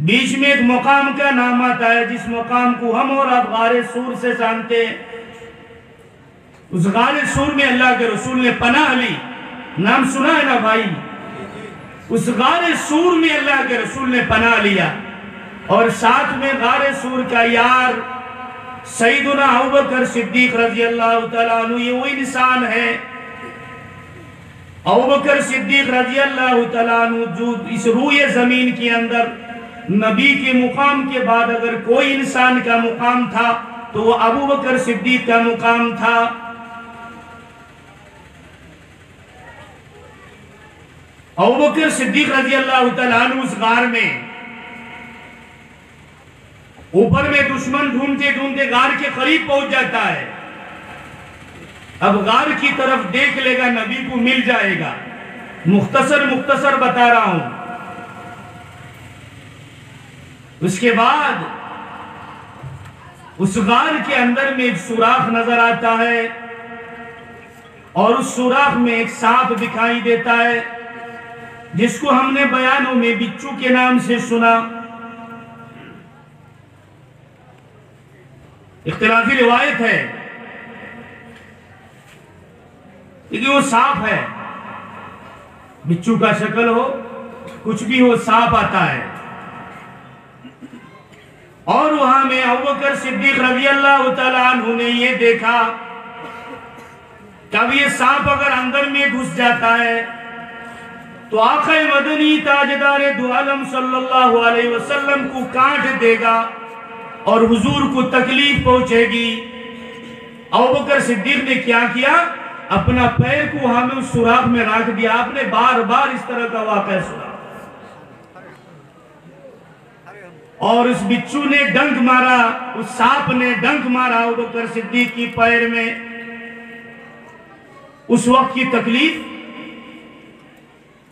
بیچ میں ایک مقام کا نام آتا ہے جس مقام کو ہم اور آپ غار سور سے جانتے ہیں۔ اس غار سور میں اللہ کے رسول نے پناہ لی، نام سنا ہے نا بھائی؟ اس غار سور میں اللہ کے رسول نے پناہ لیا اور ساتھ میں غار سور کا یار سیدنا ابوبکر صدیق رضی اللہ تعالیٰ عنہ، یہ وہ انسان ہے ابوبکر صدیق رضی اللہ تعالیٰ عنہ جو اس روئے زمین کے اندر نبی کے مقام کے بعد اگر کوئی انسان کا مقام تھا تو وہ ابوبکر صدیق کا مقام تھا۔ ابوبکر صدیق رضی اللہ تعالیٰ عنہ اس غار میں اوپر میں دشمن ڈھونڈتے ڈھونڈتے غار کے قریب پہنچ جاتا ہے۔ اب غار کی طرف دیکھ لے گا نبی کو مل جائے گا۔ مختصر بتا رہا ہوں۔ اس کے بعد اس غار کے اندر میں ایک سوراخ نظر آتا ہے اور اس سوراخ میں ایک سانپ دکھائی دیتا ہے جس کو ہم نے بیانوں میں بچو کے نام سے سنا۔ اختلافی روایت ہے لیکن وہ سانپ ہے، بچو کا شکل ہو کچھ بھی ہو، سانپ آتا ہے۔ اور وہاں میں ابوبکر صدیق رضی اللہ تعالیٰ عنہ نے یہ دیکھا کہ اب یہ سانپ اگر اندر میں گھس جاتا ہے تو آقا مدنی تاجدار دو عالم صلی اللہ علیہ وسلم کو کاٹ دے گا اور حضور کو تکلیف پہنچے گی۔ ابوبکر صدیق نے کیا کیا؟ اپنا پیر کو ہمیں اس سوراخ میں رکھ دیا۔ آپ نے بار بار اس طرح کا واقعہ سنا اور اس بچو نے ڈنک مارا، اس سانپ نے ڈنک مارا ابوبکر صدیق کی پیر میں۔ اس وقت کی تکلیف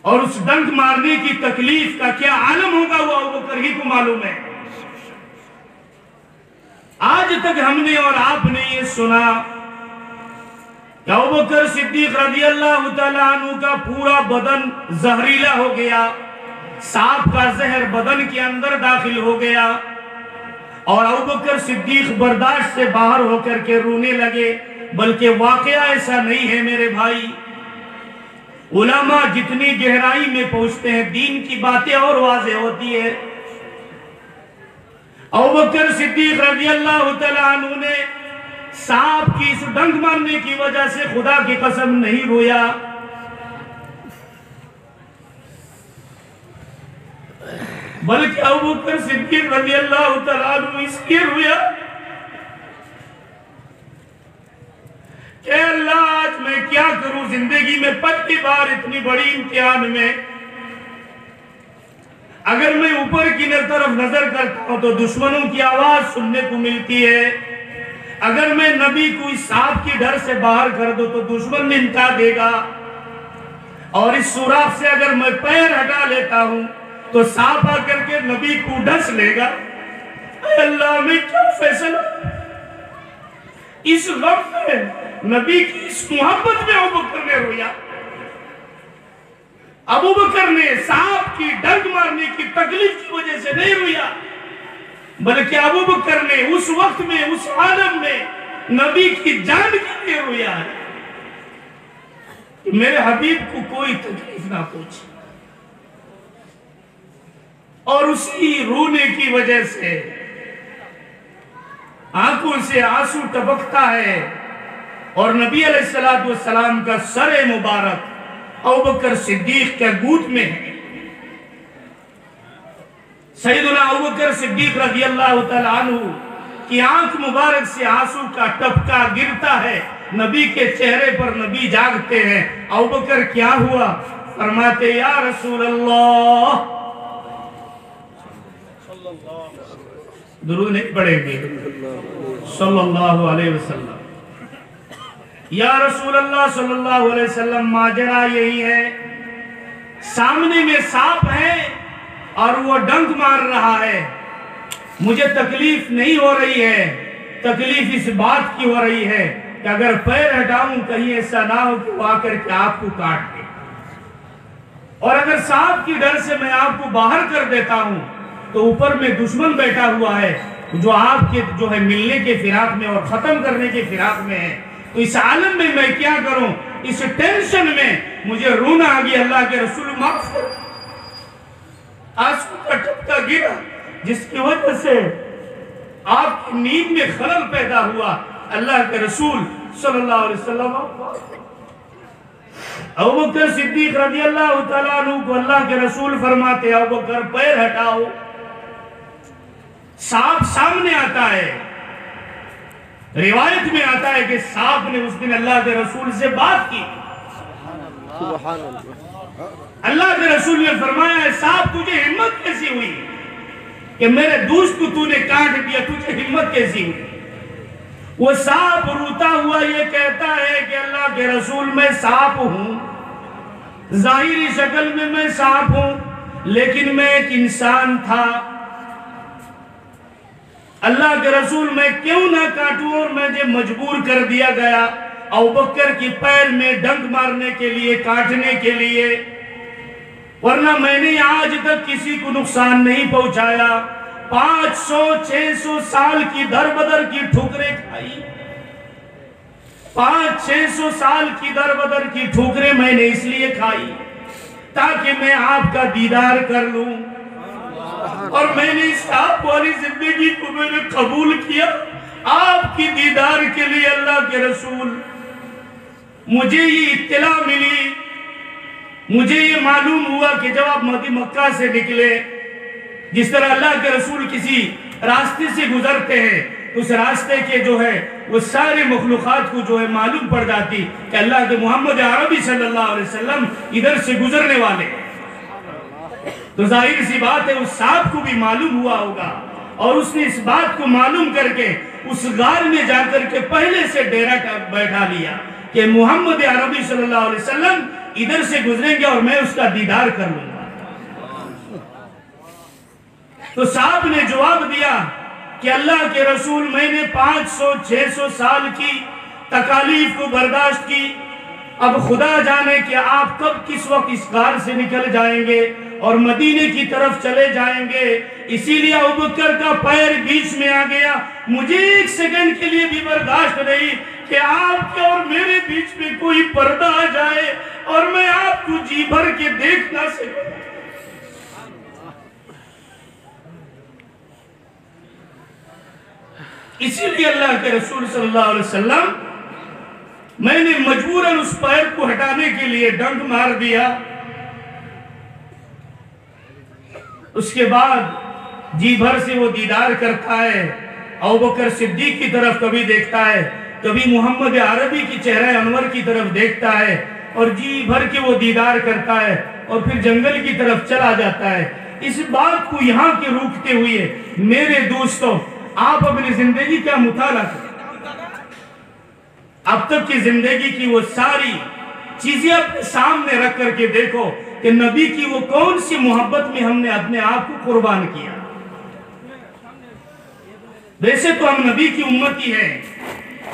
اور اس ڈنک مارنے کی تکلیف کا کیا عالم ہوگا وہ ابوبکر ہی کو معلوم ہے۔ آج تک ہم نے اور آپ نے یہ سنا کہ ابوبکر صدیق رضی اللہ تعالیٰ عنہ کا پورا بدن زہریلا ہو گیا، سانپ کا زہر بدن کے اندر داخل ہو گیا اور ابوبکر صدیق برداشت سے باہر ہو کر کے رونے لگے۔ بلکہ واقعہ ایسا نہیں ہے میرے بھائی، علماء جتنی گہرائی میں پہنچتے ہیں دین کی باتیں اور واضح ہوتی ہے۔ ابوبکر صدیق رضی اللہ تعالیٰ عنہ نے سانپ کی اس ڈنک مارنے کی وجہ سے خدا کی قسم نہیں رویا، بلکہ ابوبکر صدیق رضی اللہ تعالیٰ عنہ اس لیے رویا کہ اللہ آج میں کیا کروں، زندگی میں پہلی بار اتنی بڑی امتحان میں اگر میں اوپر کی طرف نظر کرتا ہوں تو دشمنوں کی آواز سننے کو ملتی ہے، اگر میں نبی کو اس سانپ کی ڈر سے باہر کر دوں تو دشمن نمٹا دے گا، اور اس سوراخ سے اگر میں پیر ہٹا لیتا ہوں تو سانپ آ کر کے نبی کو ڈس لے گا۔ اے اللہ میں کیا فیصلہ، اس غم میں نبی کی اس محبت میں ابوبکر نے رویا۔ ابوبکر نے سانپ کی ڈنک مارنے کی تکلیف کی وجہ سے نہیں رویا، بلکہ ابوبکر نے اس وقت میں اس عالم میں نبی کی جان کے لیے رویا ہے کہ میرے حبیب کو کوئی تکلیف نہ پہنچے۔ اور اسی رونے کی وجہ سے آنکھوں سے آنسو ٹپکتا ہے اور نبی علیہ السلام کا سر مبارک ابوبکر صدیق کے گود میں ہے۔ سیدنا ابوبکر صدیق رضی اللہ تعالیٰ عنہ کی آنکھ مبارک سے آنسو کا ٹپکا گرتا ہے، نبی کے چہرے پر نبی جاگتے ہیں۔ ابوبکر کیا ہوا؟ فرماتے یا رسول اللہ، درود نہیں پڑھیں گے صلی اللہ علیہ وسلم، یا رسول اللہ صلی اللہ علیہ وسلم ماجرا یہی ہے، سامنے میں سانپ ہے اور وہ ڈنک مار رہا ہے، مجھے تکلیف نہیں ہو رہی ہے، تکلیف اس بات کی ہو رہی ہے کہ اگر پیر ہٹاؤں کہیں ایسا نہ ہو کہ وہ آ کر کے آپ کو کاٹ دے، اور اگر سانپ کی ڈر سے میں آپ کو باہر کر دیتا ہوں تو اوپر میں دشمن بیٹھا ہوا ہے جو آپ کے جو ہے ملنے کے فراق میں اور ختم کرنے کے فراق میں ہے، تو اس عالم میں کیا کروں؟ اس ٹینشن میں مجھے رونا آ گیا، اللہ کے رسول معاف کر۔ آنسو کا ٹپکا گرا جس کی وجہ سے آپ کی نیند میں خلل پیدا ہوا، اللہ کے رسول صلی اللہ علیہ وسلم ابوبکر صدیق رضی اللہ تعالیٰ عنہ کو اللہ کے رسول فرماتے ابوبکر پیر ہٹاؤ، سانپ سامنے آتا ہے۔ روایت میں آتا ہے کہ سانپ نے اس دن اللہ کے رسول سے بات کی، سبحان اللہ۔ اللہ کے رسول نے فرمایا ہے سانپ تجھے ہمت کیسی ہوئی کہ میرے دوست کو تو نے کاٹ دیا، تجھے ہمت کیسی ہوئی؟ وہ سانپ روتا ہوا یہ کہتا ہے کہ اللہ کے رسول میں سانپ ہوں، ظاہری شکل میں سانپ ہوں، لیکن میں ایک انسان تھا، اللہ کے رسول میں کیوں نہ کاٹوں، اور مجھے مجبور کر دیا گیا ابوبکر کی پیر میں ڈنک مارنے کے لیے، کاٹنے کے لیے، ورنہ میں نے آج تک کسی کو نقصان نہیں پہنچایا۔ 500-600 سال کی در بدر کی ٹھوکریں کھائی، 500-600 سال کی در بدر کی ٹھوکریں میں نے اس لیے کھائی تاکہ میں آپ کا دیدار کر لوں، اور میں نے اس آپ والی زندگی کو میں نے قبول کیا آپ کی دیدار کے لیے۔ اللہ کے رسول مجھے یہ اطلاع ملی، مجھے یہ معلوم ہوا کہ جب آپ مکہ سے نکلے، جس طرح اللہ کے رسول کسی راستے سے گزرتے ہیں اس راستے کے جو ہے وہ سارے مخلوقات کو جو ہے معلوم پڑ جاتی کہ اللہ کے محمد عربی صلی اللہ علیہ وسلم ادھر سے گزرنے والے، تو ظاہر سی بات ہے اس سانپ کو بھی معلوم ہوا ہوگا، اور اس نے اس بات کو معلوم کر کے اس غار میں جا کر کے پہلے سے ڈیرا بیٹھا لیا کہ محمد عربی صلی اللہ علیہ وسلم ادھر سے گزریں گے اور میں اس کا دیدار کر لوں گا۔ تو سانپ نے جواب دیا کہ اللہ کے رسول میں نے 500-600 سال کی تکالیف کو برداشت کی، اب خدا جانے کہ آپ کب کس وقت اس غار سے نکل جائیں گے اور مدینے کی طرف چلے جائیں گے، اسی لیے ابوبکر کا پیر بیچ میں آ گیا، مجھے ایک سیکنڈ کے لیے بھی برداشت نہیں کہ آپ کے اور میرے بیچ میں کوئی پردہ آ جائے اور میں آپ کو جی بھر کے دیکھ نہ سکوں۔ اسی لیے اللہ کے رسول صلی اللہ علیہ وسلم میں نے مجبوراً اس پیر کو ہٹانے کے لیے ڈنک مار دیا۔ اس کے بعد جی بھر سے وہ دیدار کرتا ہے، ابوبکر صدیق کی طرف کبھی دیکھتا ہے، کبھی محمد عربی کی چہرہ انور کی طرف دیکھتا ہے، اور جی بھر کے وہ دیدار کرتا ہے، اور پھر جنگل کی طرف چلا جاتا ہے۔ اس بات کو یہاں کے روکتے ہوئے میرے دوستوں آپ اپنی زندگی کا مطالعہ کریں، اب تک کی زندگی کی وہ ساری چیزیں اپنے سامنے رکھ کر کے دیکھو کہ نبی کی وہ کون سی محبت میں ہم نے اپنے آپ کو قربان کیا۔ ویسے تو ہم نبی کی امتی ہیں،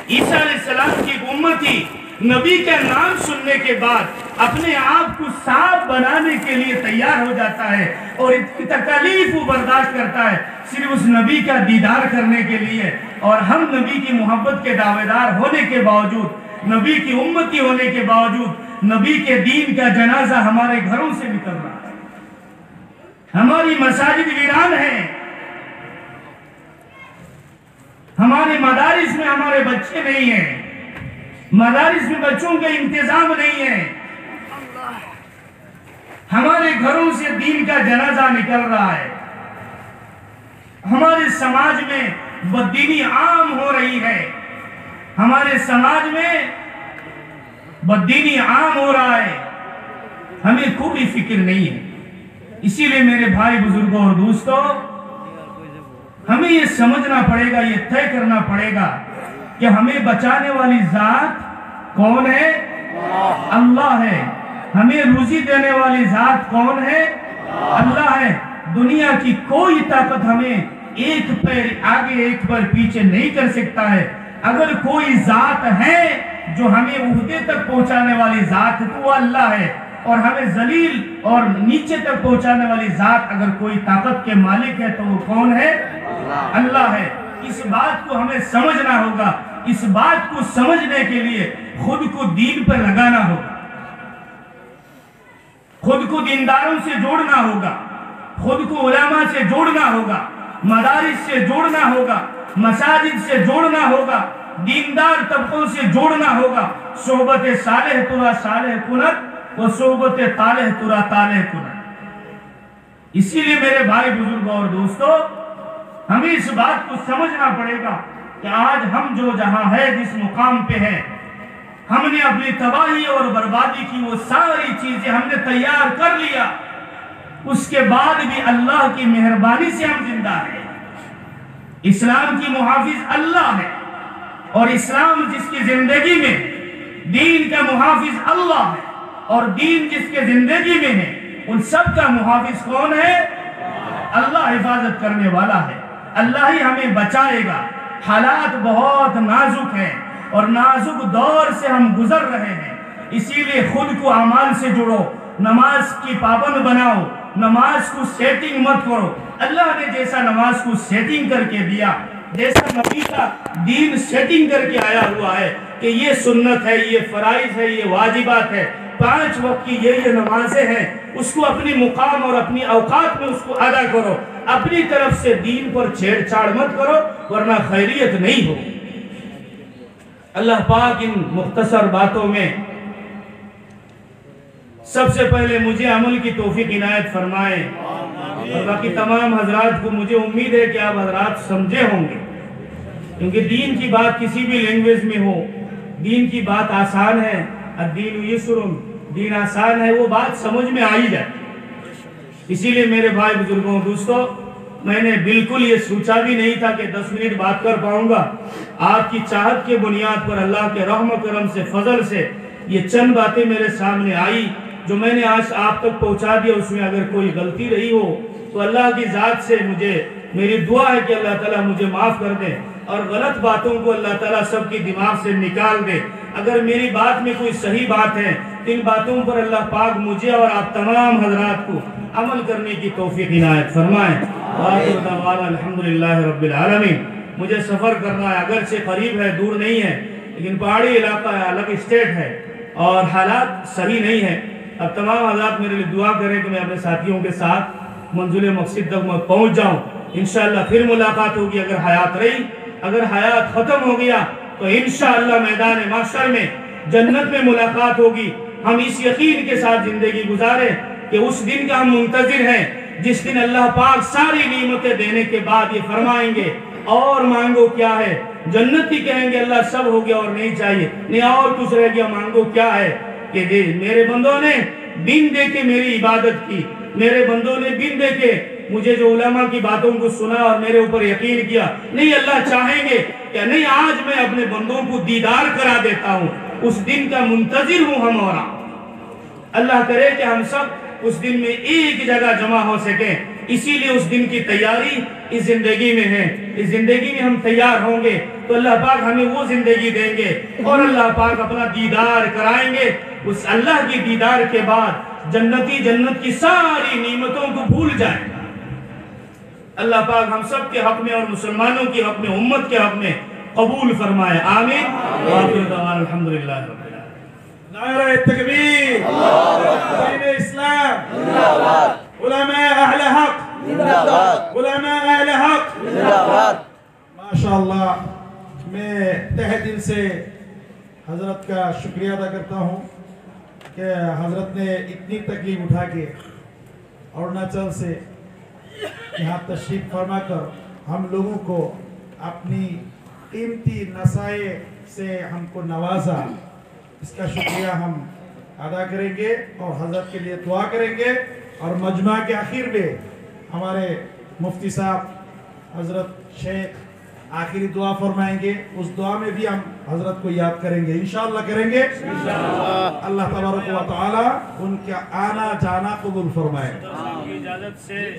عیسیٰ علیہ السلام کی امتی نبی کا نام سننے کے بعد اپنے آپ کو سانپ بنانے کے لیے تیار ہو جاتا ہے اور اتنی تکالیف وہ برداشت کرتا ہے صرف اس نبی کا دیدار کرنے کے لیے، اور ہم نبی کی محبت کے دعویدار ہونے کے باوجود، نبی کی امتی ہونے کے باوجود، نبی کے دین کا جنازہ ہمارے گھروں سے نکل رہا ہے، ہماری مساجد ویران ہیں، ہمارے مدارس میں ہمارے بچے نہیں ہیں، مدارس میں بچوں کا انتظام نہیں ہے، ہمارے گھروں سے دین کا جنازہ نکل رہا ہے، ہمارے سماج میں بددینی عام ہو رہی ہے، ہمارے سماج میں بددینی عام ہو رہا ہے، ہمیں کوئی فکر نہیں ہے۔ اسی لیے میرے بھائی بزرگوں اور دوستوں، ہمیں یہ سمجھنا پڑے گا، یہ طے کرنا پڑے گا کہ ہمیں بچانے والی ذات کون ہے؟ اللہ ہے۔ ہمیں روزی دینے والی ذات کون ہے؟ اللہ ہے۔ دنیا کی کوئی طاقت ہمیں ایک پیر آگے ایک پیر پیچھے نہیں کر سکتا ہے. اگر کوئی ذات ہے جو ہمیں عہدے تک پہنچانے والی ذات ہے تو وہ اللہ ہے, اور ہمیں ذلیل اور نیچے تک پہنچانے والی ذات اگر کوئی طاقت کے مالک ہے تو وہ کون ہے؟ اللہ ہے. اس بات کو ہمیں سمجھنا ہوگا. اس بات کو سمجھنے کے لیے خود کو دین پر لگانا ہوگا, خود کو دینداروں سے جوڑنا ہوگا, خود کو علماء سے جوڑنا ہوگا, مدارس سے جوڑنا ہوگا, مساجد سے جوڑنا ہوگا, دیندار طبقوں سے جوڑنا ہوگا. صحبت صالح ترا صالح کنت و صحبت طالح ترا طالح کنت. اسی لیے میرے بھائی بزرگوں اور دوستو, ہمیں اس بات کو سمجھنا پڑے گا کہ آج ہم جو جہاں ہے, جس مقام پہ ہیں, ہم نے اپنی تباہی اور بربادی کی وہ ساری چیزیں ہم نے تیار کر لیا. اس کے بعد بھی اللہ کی مہربانی سے ہم زندہ ہیں. اسلام کی محافظ اللہ ہے, اور اسلام جس کی زندگی میں, دین کا محافظ اللہ ہے, اور دین جس کے زندگی میں ہے, ان سب کا محافظ کون ہے؟ اللہ حفاظت کرنے والا ہے. اللہ ہی ہمیں بچائے گا. حالات بہت نازک ہیں اور نازک دور سے ہم گزر رہے ہیں. اسی لیے خود کو اعمال سے جڑو, نماز کی پابند بناؤ, نماز کو سیٹنگ مت کرو. اللہ نے جیسا نماز کو سیٹنگ کر کے دیا, جیسا نبی کا دین سیٹنگ کر کے آیا ہوا ہے کہ یہ سنت ہے, یہ فرائض ہے, یہ واجبات ہے, 5 وقت کی یہ نمازیں ہیں, اس کو اپنی مقام اور اپنی اوقات میں اس کو ادا کرو. اپنی طرف سے دین پر چھیڑ چھاڑ مت کرو, ورنہ خیریت نہیں ہو. اللہ پاک ان مختصر باتوں میں سب سے پہلے مجھے عمل کی توفیق عنایت فرمائے, اور باقی تمام حضرات کو مجھے امید ہے کہ آپ حضرات سمجھے ہوں گے, کیونکہ دین کی بات کسی بھی لینگویج میں ہو, دین کی بات آسان ہے. الدین یسر, دین آسان ہے, وہ بات سمجھ میں آئی جائے. اسی لیے میرے بھائی بزرگوں دوستو, میں نے بالکل یہ سوچا بھی نہیں تھا کہ 10 منٹ بات کر پاؤں گا. آپ کی چاہت کے بنیاد پر اللہ کے رحم و کرم سے, فضل سے یہ چند باتیں میرے سامنے آئی جو میں نے آج آپ تک پہنچا دیا. اس میں اگر کوئی غلطی رہی ہو تو اللہ کی ذات سے میری دعا ہے کہ اللہ تعالیٰ مجھے معاف کر دے, اور غلط باتوں کو اللہ تعالیٰ سب کی دماغ سے نکال دے. اگر میری بات میں کوئی صحیح بات ہے, ان باتوں پر اللہ پاک مجھے اور آپ تمام حضرات کو عمل کرنے کی توفیق عنایت فرمائیں. آخر دعوانا الحمدللہ رب العالمین. مجھے سفر کرنا ہے, اگرچہ قریب ہے, دور نہیں ہے, لیکن پہاڑی علاقہ ہے, الگ اسٹیٹ ہے, اور حالات صحیح نہیں ہیں. اب تمام حضرات میرے لیے دعا کریں کہ میں اپنے ساتھیوں کے ساتھ منزل مقصد تک میں پہنچ جاؤں. انشاءاللہ پھر ملاقات ہوگی اگر حیات رہی. اگر حیات ختم ہو گیا تو انشاءاللہ میدان محشر میں جنت میں ملاقات ہوگی. ہم اس یقین کے ساتھ زندگی گزاریں کہ اس دن کا ہم منتظر ہیں جس دن اللہ پاک ساری نعمتیں دینے کے بعد یہ فرمائیں گے اور مانگو کیا ہے. جنتی کہیں گے اللہ سب ہو گیا اور نہیں چاہیے, نہیں اور کچھ رہ گیا, مانگو کیا ہے. کہ میرے بندوں نے بن دے کے میری عبادت کی, میرے بندوں نے بن دے کے مجھے جو علماء کی باتوں کو سنا اور میرے اوپر یقین کیا. نہیں, اللہ چاہیں گے کہ نہیں آج میں اپنے بندوں کو دیدار کرا دیتا ہوں. اس دن کا منتظر ہوں ہم, اور اللہ کرے کہ ہم سب اس دن میں ایک جگہ جمع ہو سکیں. اسی لیے اس دن کی تیاری اس زندگی میں ہے. اس زندگی میں ہم تیار ہوں گے تو اللہ پاک ہمیں وہ زندگی دیں گے, اور اللہ پاک اپنا دیدار کرائیں گے. اس اللہ کی دیدار کے بعد جنتی جنت کی ساری نعمتوں کو بھول جائیں. اللہ پاک ہم سب کے حق میں اور مسلمانوں کے حق میں, امت کے حق میں قبول فرمائے. آمین. وآخر دعوانا الحمدللہ رب العالمین. نعرہ تکبیر, دین اسلام زندہ باد, علماء اہل حق زندہ باد, علماء اہل حق زندہ باد. ماشاءاللہ, میں تہ دل سے حضرت کا شکریہ ادا کرتا ہوں کہ حضرت نے اتنی تکلیف اٹھا کے اروناچل سے یہاں تشریف فرما کر ہم لوگوں کو اپنی قیمتی نصائح سے ہم کو نوازا. اس کا شکریہ ہم ادا کریں گے اور حضرت کے لیے دعا کریں گے. اور مجمع کے آخر میں ہمارے مفتی صاحب حضرت شیخ آخری دعا فرمائیں گے. اس دعا میں بھی ہم حضرت کو یاد کریں گے, انشاءاللہ کریں گے. اللہ تبارک و تعالی ان کا آنا جانا قبول فرمائے. اجازت سے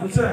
বুঝছেন?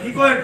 কি করেন?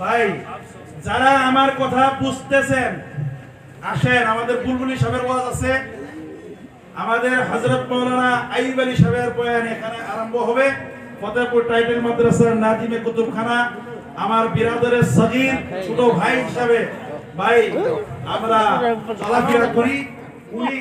ভাই যারা আমার কথা বুঝতেছেন আসেন, আমাদের বুলবুলি সাহেবের ওয়াজ আছে, আমাদের হযরত মাওলানা আইয়ুব আলী সাহেবের বয়ান এখানে আরম্ভ হবে। ফতেহপুর টাইটেল মাদ্রাসার নাজিমে কুতুবখানা আমার বিরাদরের সগীর ছোট ভাই হিসাবে ভাই আমরা চলাফেরা করি। উনি